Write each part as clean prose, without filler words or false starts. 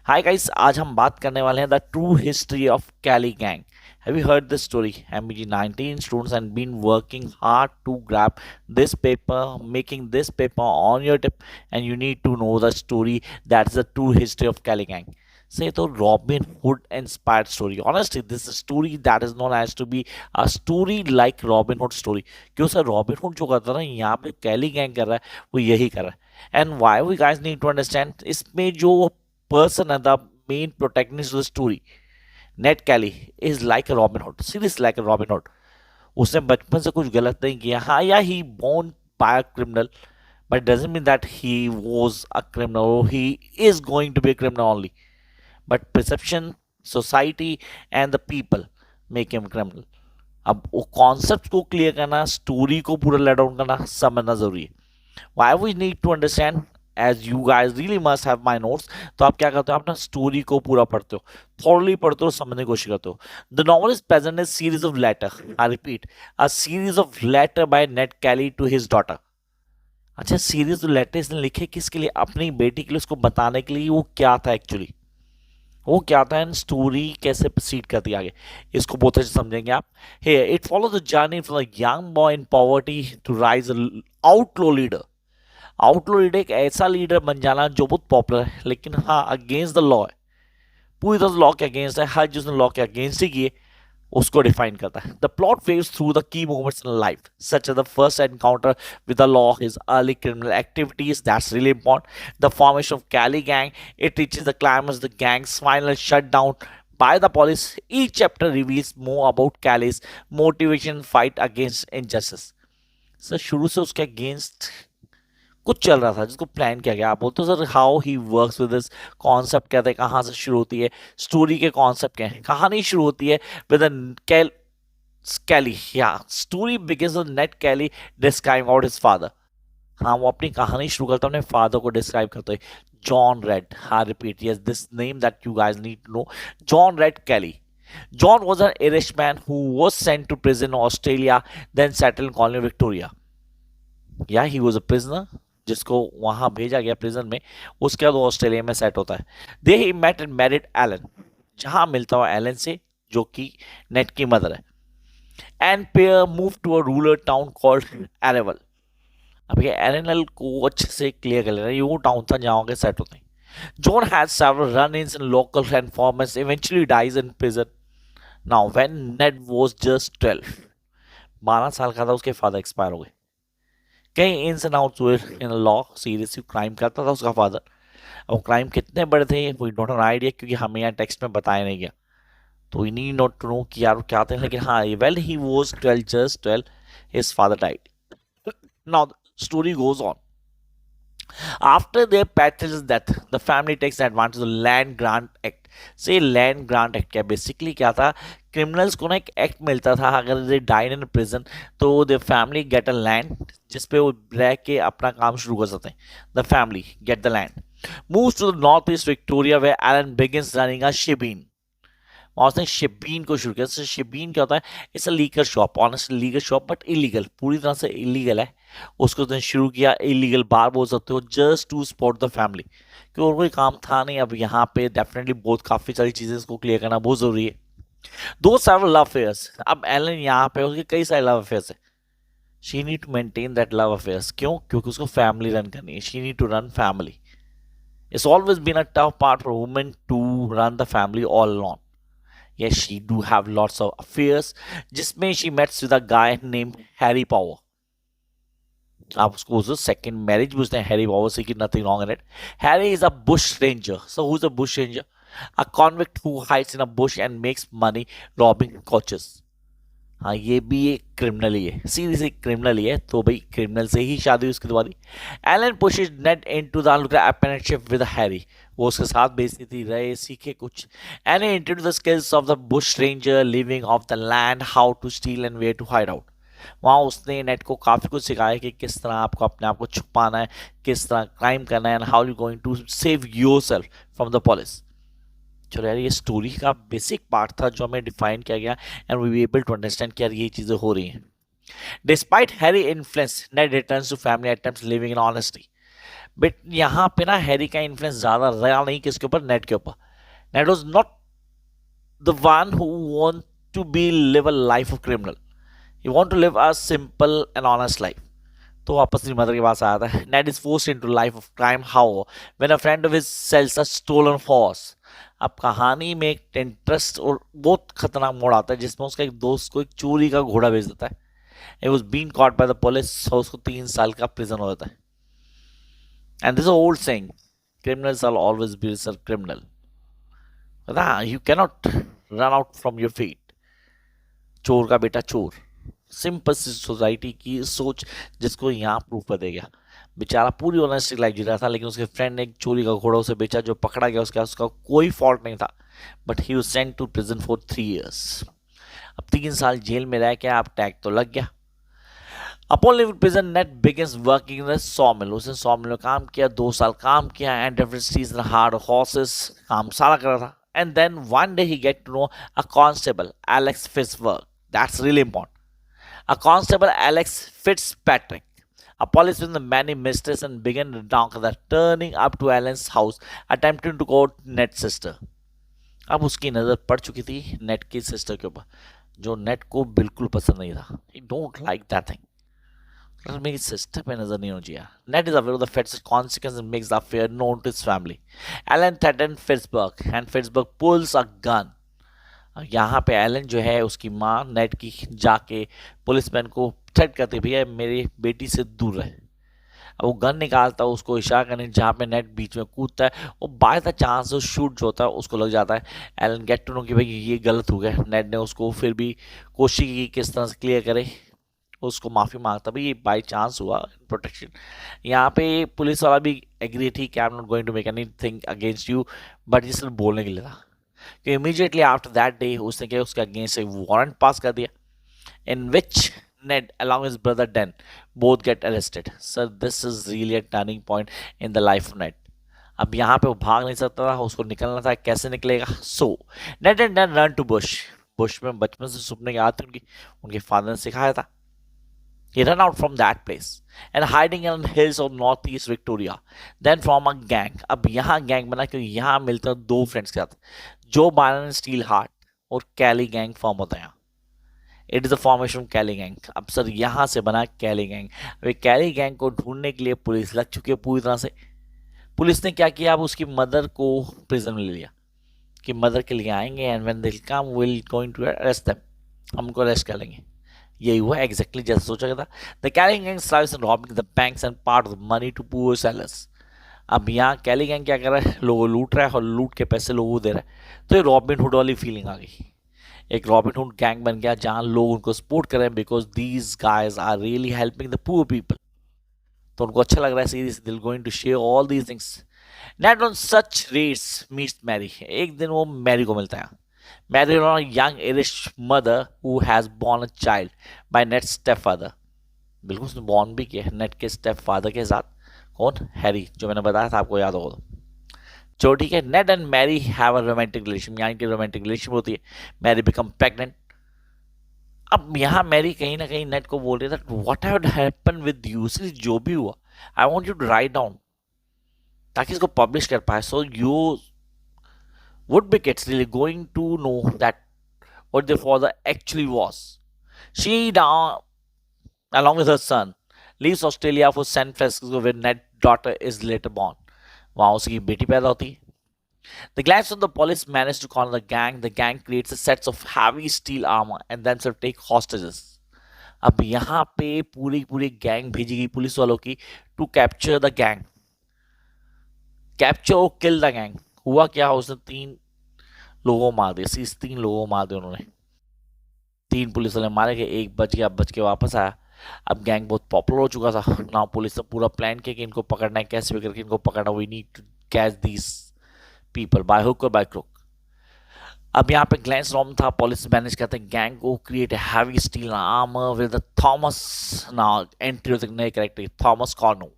Hi guys, आज हम बात करने वाले हैं the true history of Kelly gang. Have you heard this story? MBG 19 students and been working hard to grab this paper, making this paper on your tip, and you need to know the story. That's the true history of Cali Gang. Say तो Robin Hood inspired story. Honestly, this is a story that is known as to be a story like Robin Hood story. क्यों sir robin hood जो करता है ना यहाँ पे कैली gang कर रहा है वो यही कर रहा है. And why we guys need to understand इसमें जो person and the main protagonist of the story, Ned Kelly, is like a Robin Hood. Seriously, like a Robin Hood. उसने बचपन से कुछ गलत नहीं किया. हाँ या he born by a criminal, but it doesn't mean that he was a criminal or he is going to be a criminal only. But perception, society and the people make him a criminal. अब वो concept को clear करना, story को पूरा let down करना, समझना जरूरी है. Why we need to understand as you guys really must have my notes. तो आप क्या करते हो, अपना स्टोरी को पूरा पढ़ते हो, थॉरली पढ़ते हो, समझने की कोशिश करते हो. The novel is present a series of letter. I repeat, a series of letter by Ned Kelly to his daughter. अच्छा, सीरीज ऑफ लेटर इसने लिखे किसके लिए? अपनी बेटी के लिए, उसको बताने के लिए वो क्या था एक्चुअली, वो क्या था एंड स्टोरी कैसे प्रोसीड करती है आगे, इसको बहुत अच्छे से समझेंगे आप. He it follow the journey from the young boy in poverty to rise outlaw leader. Outlaw leader एक ऐसा लीडर बन जाना जो बहुत पॉपुलर है लेकिन हाँ अगेंस्ट द लॉ है, पूरी तरह लॉ के अगेंस्ट है. हर जिसने लॉ के अगेंस्ट ही किए उसको डिफाइन करता है. The plot weaves through the key moments in life such as the first encounter with the law, his early criminal activities, that's really important. The formation of Kelly gang, it reaches the climax, the gang's final shut down by the police. Each chapter reveals more about Callie's motivation fight against injustice. Sir शुरू से उसके against कुछ चल रहा था जिसको plan किया गया. आप बोलते हो sir how he works with this concept, कहते हैं कहाँ से शुरू होती है स्टोरी के कॉन्सेप्ट क्या है. कहानी शुरू होती है विद कैली. या story begins with Ned Kelly describing out his father. हाँ वो अपनी कहानी शुरू करता है अपने फादर को डिस्क्राइब करते हैं. जॉन रेड, हाँ repeat, yes this name that you guys need to know, John Red Kelly. John was an Irishman who was sent to prison in Australia, then settled in colony Victoria. Yeah, he was a prisoner जिसको वहां भेजा गया prison में, उसके बाद वो Australia में set होता है. They he met and married Ellen, जहां मिलता हुआ एलन से जो कि नेट की मदर है. And pair move to a rural town called Avenel. अब ये एरेनल को अच्छे से क्लियर कर लेना, ये वो टाउन था जहाँ के सेट होते हैं. John had several run-ins in local informants, eventually dies in prison. Now, when Ned was just 12, 12 साल का था, उसके फादर एक्सपायर हो गए. कई इंस एंड आउट्स हुए इन लॉ, सीरियसली क्राइम करता था उसका फादर. अब क्राइम कितने बड़े थे वी डोंट हैव आइडिया, क्योंकि हमें यहाँ टेक्स्ट में बताया नहीं गया, तो we need not to know कि यार क्या थे. लेकिन हाँ, well he was 12, just 12, his father died. Now story goes on. After their parental's death, the family takes advantage of the Land Grant Act. से लैंड ग्रांट एक्ट क्या basically क्या था, क्रिमिनल्स को ना एक एक्ट मिलता था, अगर दे डाइड इन प्रिजन तो दे फैमिली गेट अ लैंड जिसपे वो रह के अपना काम शुरू कर सकते हैं. The family get the land, moves to the north east Victoria where Ellen begins running a shebeen. और उसने शिबीन को शुरू किया. शिबीन क्या होता है, it's a legal shop, honestly legal shop but illegal, पूरी तरह से इलीगल है. उसको उसने शुरू किया, इलीगल बार बोल सकते हो, just to support the family, क्योंकि और कोई काम था नहीं. अब यहाँ पे डेफिनेटली बहुत काफ़ी सारी चीज़ें इसको क्लियर करना बहुत ज़रूरी है. दो सेवरल लव अफेयर्स. अब एलन यहाँ पे उसके कई सारे लव अफेयर्स है. She need to maintain that love affairs. क्यों? क्योंकि उसको फैमिली रन करनी है. She need to run family. It's always been a tough part for women to run the family all alone. Yes, she do have lots of affairs. जिसमें she met with a guy named Harry Power. आप उसको second marriage पूछते हैं Harry power से कि nothing wrong in it. Harry is a bushranger. So who is a bushranger? A convict who hides in a bush and makes money robbing coaches. हाँ ये भी एक criminal ही है, seriously criminal ही है. तो भाई क्रिमिनल से ही शादी उसकी तुम्हारी. Ellen pushes Ned into the a partnership with Harry. वो उसके साथ बेचती थी, रहे सीखे कुछ. And into the skills of the bush ranger, living off the land, how to steal and where to hide out. वहाँ उसने नेट को काफ़ी कुछ सिखाया कि किस तरह आपको अपने आप को छुपाना है, किस तरह क्राइम करना है, and how you going to save yourself from the police. चलो यार, ये स्टोरी का बेसिक पार्ट था जो हमें डिफाइन किया गया and we be able to understand कि यार ये चीज़ें हो रही हैं. Despite Harry influence, Ned returns to family attempts living in honesty. But यहाँ पे ना हैरी का इन्फ्लुएंस ज्यादा रहा नहीं किसके ऊपर, नेट के ऊपर. Ned was not the one who want to be live a life of criminal. He want to live a simple and honest life. तो वापस अपनी मदर के पास आया था. Ned is forced into life of crime how when a friend of his sells a stolen horse. अब कहानी में एक इंटरेस्ट और बहुत खतरनाक मोड़ आता है जिसमें उसका एक दोस्त को एक चोरी का घोड़ा बेच देता है. He was being caught by the police, और उसको 3 साल का प्रिजन हो जाता है. And this old saying, criminals will always be a criminal. ना, you cannot run out from your feet. चोर का बेटा चोर. सिंपल सी सोसाइटी की सोच जिसको यहाँ प्रूफ कर देगा. बेचारा पूरी ऑनेस्टिक लाइफ जी रहा था, लेकिन उसके फ्रेंड ने एक चोरी का घोड़ा उसे बेचा जो पकड़ा गया. उसका कोई फॉल्ट नहीं था, but he was sent to prison for 3 years. अब 3 साल जेल में रह के आप टैग तो लग गया. Upon leaving prison, Ned begins working in the sawmill. उसने sawmill में काम किया, 2 साल काम किया, and different seasons hard horses, काम सारा कर रहा था. And then one day he get to know a constable, Alex Fitzgerald. That's really important. A constable, Alex Fitzpatrick. A policeman with many mysteries and began turning up to Alan's house, attempting to court Ned's sister. अब उसकी नज़र पड़ चुकी थी net की sister के ऊपर, जो नेट को बिल्कुल पसंद नहीं था. He don't like that thing. मेरी सिस्टर पे नजर नहीं होनी चाहिए. Ned is aware of the Fed's consequences and makes the affair known to his family. Alan threatens Fitzberg and Fitzberg pulls a gun. यहाँ पे एलन जो है उसकी माँ नेट की जाके पुलिसमैन को थ्रेट करती, भैया मेरी बेटी से दूर रहे. अब वो गन निकालता है, उसको इशारा करने जहाँ पे नेट बीच में कूदता है और बाय द चांस शूट जो होता है उसको लग जाता है. एलन गेट टू नो कि भाई ये गलत हो गया. नेट ने उसको फिर भी कोशिश की किस तरह से क्लियर करे, उसको माफ़ी मांगता, भाई ये बाई चांस हुआ, प्रोटेक्शन. यहाँ पे पुलिस वाला भी एग्री थी कि I am not going to make anything against you, but ये सिर्फ बोलने के लिए था. कि इमीडिएटली आफ्टर दैट डे उसने क्या उसके अगेंस्ट एक वारंट पास कर दिया, इन विच Ned along with his brother Dan both get arrested. Sir, this is really a turning point in the life of Ned. अब यहाँ पे वो भाग नहीं सकता था, उसको निकलना था. कैसे निकलेगा? So Ned and Dan run to bush. Bush में बचपन से सुपने आते उनके फादर ने सिखाया था. He ran out from that place and hiding in hills of northeast Victoria. Then form a gang. अब यहाँ गैंग बना क्योंकि यहाँ मिलते हैं 2 फ्रेंड्स के साथ, जो बायरन स्टील हार्ट और कैली गैंग फॉर्म होता है. It is a formation Kelly gang. अब सर यहाँ से बना कैली गैंग. अभी कैली गैंग को ढूंढने के लिए पुलिस लग चुकी है पूरी तरह से. पुलिस ने क्या किया, अब उसकी मदर को प्रिजन में ले लिया कि मदर के लिए आएंगे and when they will come we will going to arrest them, हम उनको अरेस्ट कर लेंगे. यही हुआ एग्जैक्टली जैसे सोचा गया था. The Kelly gang starts robbing the banks and part of the money to poor sellers. अब यहाँ कैली गैंग क्या कर रहा है, लोगों लूट रहा है और लूट के पैसे लोगों को दे रहा है. तो ये रॉबिन हुड वाली फीलिंग आ गई. एक रॉबिन हुड गैंग बन गया जहाँ लोग उनको सपोर्ट कर रहे हैं because these guys are really helping the poor people. तो उनको अच्छा लग रहा है, सीरीज दिल going to share all these things. Ned on such rates meets Mary. एक दिन वो मैरी को मिलता है. Mary on a young Irish mother who has born a child by Ned step father. बिल्कुल उसने बॉर्न भी किया नेट के स्टेप फादर के साथ. कौन? हैरी, जो मैंने बताया था आपको याद होगा. चलो ठीक है. Ned and Mary have a romantic relation. यहाँ की रोमांटिक रिलेशन होती है. Mary become pregnant. अब यहाँ मैरी कहीं ना कहीं नेट को बोल रही था what had happen with you, जो भी हुआ I want you to write down ताकि इसको पब्लिश कर पाए. So you would be kids really going to know that what their father actually was. She down along with her son leaves Australia for San Francisco where Ned's daughter is later born. वहाँ उसकी बेटी पैदा होती है. The glance of the police manage to corner the gang. The gang creates a sets of heavy steel armor and then sort of take hostages. अब यहाँ पे पूरी पूरी गैंग भेजी गई पुलिस वालों की to capture the gang. Capture और किल द गैंग. हुआ क्या, उसने 3 लोगों को मार दिया. 3 लोगों को मार दिया उन्होंने. 3 पुलिस वाले मारे गए. एक बच गया, बच के वापस आया. अब गैंग बहुत पॉपुलर हो चुका था ना. पुलिस ने पूरा प्लान किया कि इनको पकड़ना है, कैसे भी करके इनको पकड़ना. We need to catch these people by hook और बाय क्रुक. अब यहाँ पे ग्लैंस रॉम था. पुलिस मैनेज करते हैं गैंग को create heavy steel armour with Thomas. Now entry होते नए character Thomas Curnow.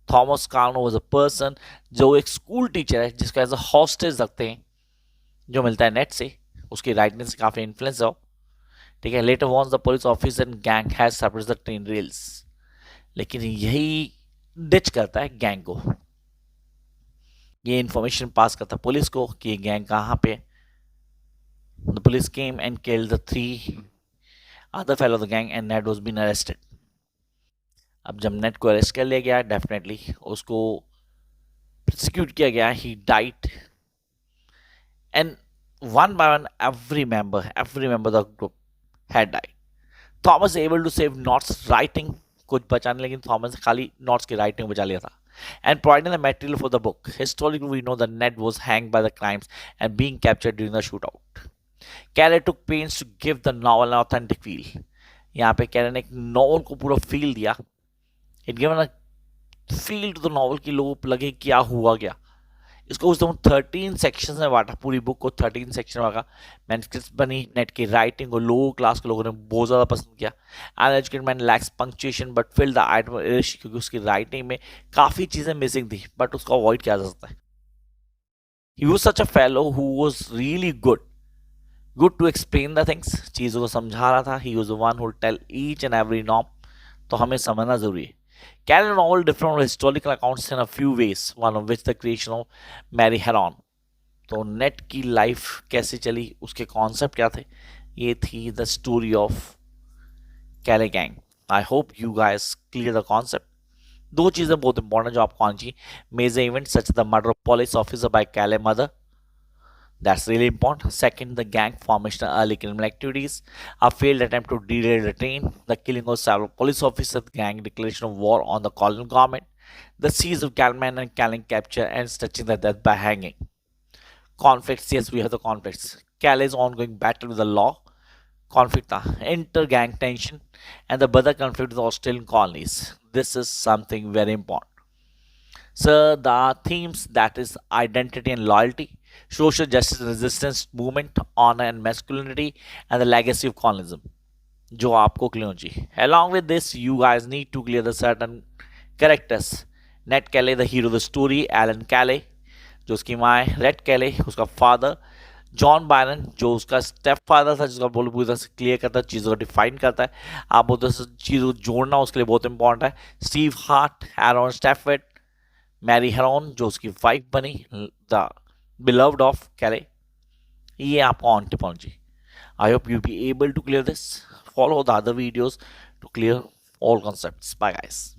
Thomas Curnow was a person जो एक स्कूल टीचर है जिसको एज अ हॉस्टेज रखते हैं, जो मिलता है नेट से. उसकी राइटनेस से काफी इन्फ्लुएंस हो. ठीक है. Later warns the police officer and gang has suppressed the train rails. लेकिन यही डिच करता है गैंग को, ये इंफॉर्मेशन पास करता है पुलिस को कि ये गैंग कहाँ पे। The police came and killed the 3 other fellow of the gang and Ned was been arrested. अब जब नेट को अरेस्ट कर लिया गया, डेफिनेटली उसको प्रोसिक्यूट किया गया, he died and one by one every member of the group had died. Thomas able to save notes writing, कुछ बचाने, लेकिन थॉमस खाली नॉट्स की राइटिंग बचा लिया था, and providing the material for the book. Historically, we know that Ned was hanged by the crimes and being captured during the shootout. Carey took pains to give the novel an authentic feel. यहाँ पे कैरे ने एक novel को पूरा feel दिया, it given a feel to the novel कि लोगों को लगे क्या हुआ क्या। इसको उस दिन 13 सेक्शन में बांटा, पूरी बुक को 13 सेक्शन में बांटा। मैन्युस्क्रिप्ट बनी, नेट की राइटिंग को लो क्लास के लोगों ने बहुत ज़्यादा पसंद किया। Uneducated man lacks punctuation but fill the item ish, क्योंकि उसकी राइटिंग में काफ़ी चीज़ें मिसिंग थी, बट उसको अवॉइड किया जा सकता है। He was such a fellow who was really good to explain the things, चीज़ों को समझा रहा था। He was one who tell each and every norm, तो हमें समझना जरूरी है। Carry novel different from historical accounts in a few ways, one of which the creation of Mary Heron. तो नेट की लाइफ कैसे चली, उसके कॉन्सेप्ट क्या थे, ये थी the story of Kelly gang. I hope you guys clear the concept. दो चीज़ें बहुत इंपॉर्टेंट जो आपको आनी चाहिए, major event such the murder of police officer by Kelly mother, that's really important. Second, the gang formation and early criminal activities, a failed attempt to derail the train, the killing of several police officers, the gang declaration of war on the colonial government, the siege of Calman and Calling capture and stretching the death by hanging. Conflicts, yes, we have the conflicts. Calais ongoing battle with the law, conflict, inter-gang tension, and the border conflict with the Australian colonies. This is something very important. So the themes, that is identity and loyalty, social justice and resistance movement, honor and masculinity, and the legacy of colonialism. जो आपको clear होना चाहिए. Along with this, you guys need to clear the certain characters. Ned Kelly, the hero of the story, Alan Kelly, जो उसकी माँ है, red कैले उसका फादर, जॉन बायरन जो उसका स्टेप फादर था, जिसका बोल पूरी तरह से क्लियर करता है, चीज़ों को डिफाइन करता है। आप बोलते चीज़ों को जोड़ना उसके लिए बहुत इंपॉर्टेंट है। Steve Hart, Aaron Stafford, Mary Heron जो उसकी वाइफ बनी, द बिलव्ड ऑफ कैले, ये आपको ऑन टिप होना चाहिए। I hope you be able to clear this, follow the other videos to clear all concepts. Bye guys.